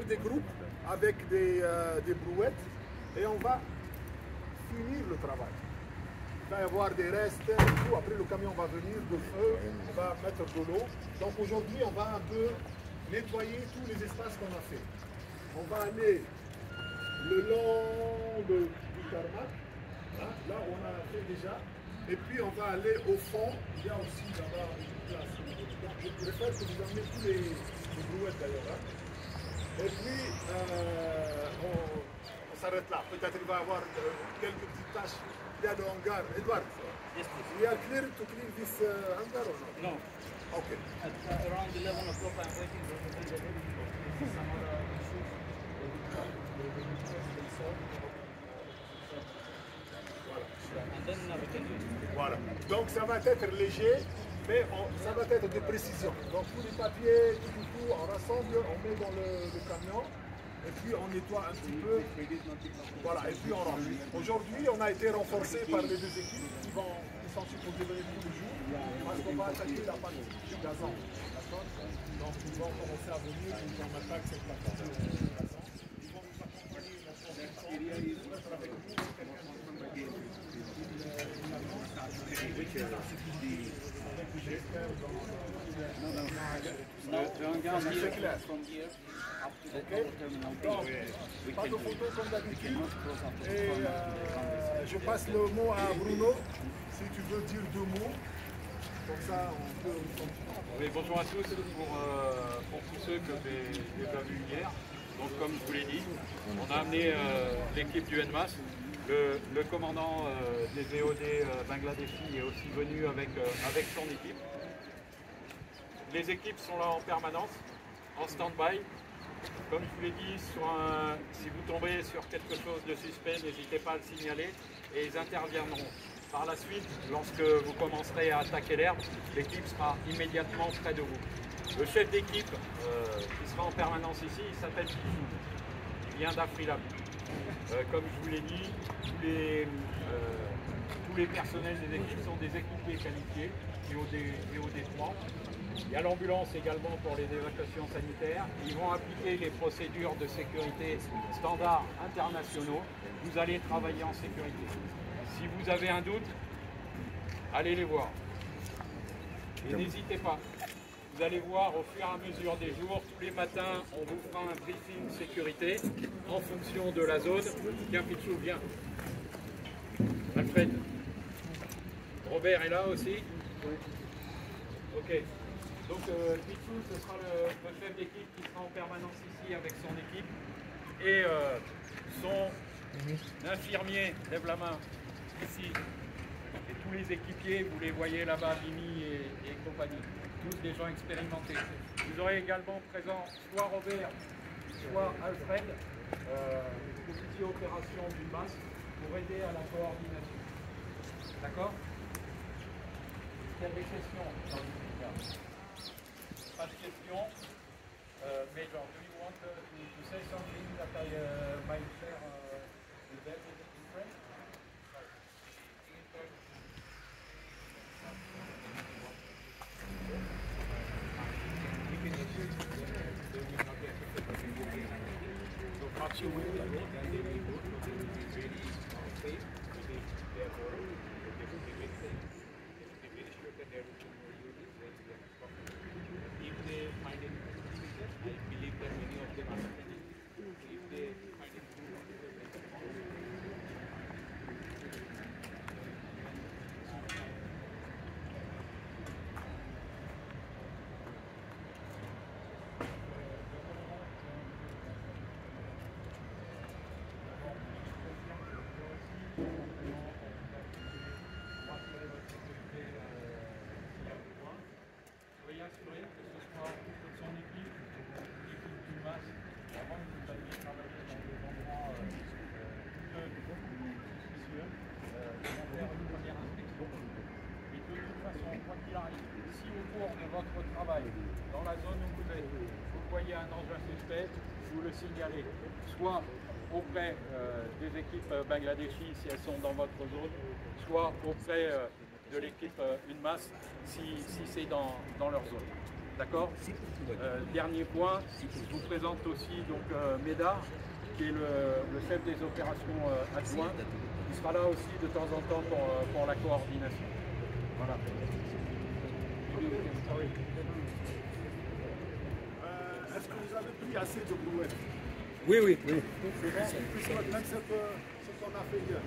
faire des groupes avec des brouettes et on va finir le travail. Il va y avoir des restes, tout. Après le camion va venir de feu, on va mettre de l'eau. Donc aujourd'hui on va un peu nettoyer tous les espaces qu'on a fait. On va aller le long du tarmac, hein, là où on a fait déjà. Et puis on va aller au fond, il y a aussi là-bas une place. Donc je préfère que vous emmenez tous les brouettes d'ailleurs. Hein. Et puis on s'arrête là. Peut-être qu'il va y avoir quelques petites tâches. Il y a le hangar. Edouard, we are clear to clean this hangar or not? No. Okay. At around 11 o'clock I'm waiting for some other issues. And then we can do it. Voilà. Donc ça va être léger, mais ça va être de précision. Donc tous les papiers, tout, on rassemble, on met dans le camion, et puis on nettoie un petit peu. Voilà, et puis on range. Aujourd'hui, on a été renforcé par les deux équipes qui sont supposées venir tous les jours, parce qu'on va attaquer la partie du gazon. D'accord? Donc ils vont commencer à venir, ils vont attaquer cette partie du gazon. Ils vont nous accompagner dans ce être avec nous. Pas de photos comme d'habitude. Et je passe le mot à Bruno, si tu veux dire deux mots. Comme ça, on peut... Oui, bonjour à tous. Pour tous ceux que j'ai pas vus hier, donc comme je vous l'ai dit, on a amené l'équipe du NMAS. Le commandant des VOD Bangladeshi est aussi venu avec son équipe. Les équipes sont là en permanence, en stand-by. Comme je vous l'ai dit, si vous tombez sur quelque chose de suspect, n'hésitez pas à le signaler et ils interviendront. Par la suite, lorsque vous commencerez à attaquer l'herbe, l'équipe sera immédiatement près de vous. Le chef d'équipe qui sera en permanence ici, il s'appelle Pichou. Il vient d'Afrilam. Comme je vous l'ai dit, tous les personnels des équipes sont des équipiers qualifiés, VOD3. Il y a l'ambulance également pour les évacuations sanitaires. Ils vont appliquer les procédures de sécurité standards internationaux. Vous allez travailler en sécurité. Si vous avez un doute, allez les voir. Et n'hésitez pas. Vous allez voir au fur et à mesure des jours, tous les matins, on vous fera un briefing sécurité en fonction de la zone. Viens Pichou, viens. Alfred. Robert est là aussi. Ok. Donc Pichou, ce sera le chef d'équipe qui sera en permanence ici avec son équipe. Et son infirmier, lève la main, ici. Et tous les équipiers, vous les voyez là-bas, Mimi et compagnie. Tous des gens expérimentés. Vous aurez également présent soit Robert, soit Alfred, officier opération du MAS, pour aider à la coordination. D'accord? Il y a des questions dans le médias. Pas de questions. Major, do you want to say something that I might share with them in French? So will then they will go to the very safe, therefore they will be very safe. They will be very sure that there will be more units when they are stopped. If they find any activities, I believe that many of them are attending. If they find it too long, they will Soyez assurés que ce soit son équipe, l'équipe du MAS, avant que vous alliez travailler dans des endroits suspicieux, de faire une première inspection. Et de toute façon, quoi qu'il arrive, si au cours de votre travail, dans la zone où vous êtes, vous voyez un engin suspect, vous le signalez, soit auprès des équipes Bangladeshi si elles sont dans votre zone, soit auprès de l'équipe UNMAS si c'est dans leur zone. D'accord. Dernier point, je vous présente aussi donc Médard, qui est le chef des opérations adjoint, qui sera là aussi de temps en temps pour la coordination. Voilà. Est-ce que vous avez pris assez de brouettes? Oui, oui, oui. C'est bon, puisque même ce qu'on a fait hier.